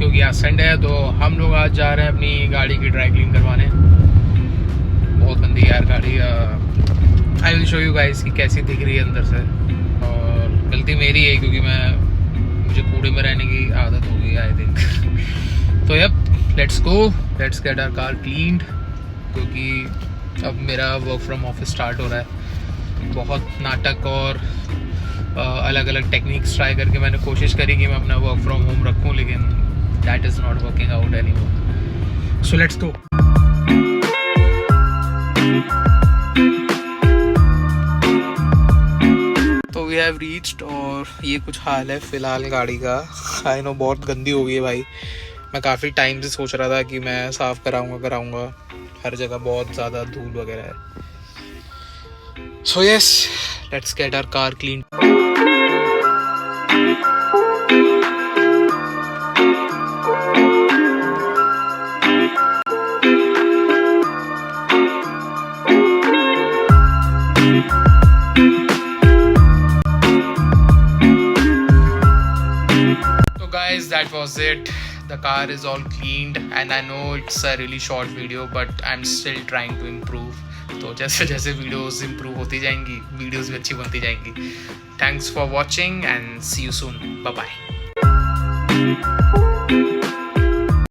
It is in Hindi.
क्योंकि आज संडे है। तो हम लोग आज जा रहे हैं अपनी गाड़ी की ड्राई क्लीन करवाने। बहुत गंदी यार गाड़ी। I will show you guys कि कैसी दिख रही है अंदर से। और गलती मेरी है क्योंकि मुझे कूड़े में रहने की आदत हो गई है आई थिंक। तो yup, let's go, let's get our car cleaned, क्योंकि अब मेरा वर्क फ्रॉम ऑफिस स्टार्ट हो रहा है। बहुत नाटक और अलग अलग टेक्निक्स ट्राई करके मैंने कोशिश करी कि मैं अपना वर्क फ्रॉम होम रखूं, लेकिन that is not working out anymore. So let's go. तो वी हैव रीच्ड और ये कुछ हाल है फ़िलहाल गाड़ी का। आई नो बहुत गंदी हो गई है भाई। मैं काफ़ी टाइम से सोच रहा था कि मैं साफ़ कराऊंगा। हर जगह बहुत ज़्यादा धूल वगैरह है। So yes, let's get our car cleaned. So guys, that was it. The car is all cleaned and I know it's a really short video, but I'm still trying to improve. तो जैसे जैसे वीडियोस इम्प्रूव होती जाएंगी, वीडियोस भी अच्छी बनती जाएंगी। Thanks for watching and see you soon. Bye bye.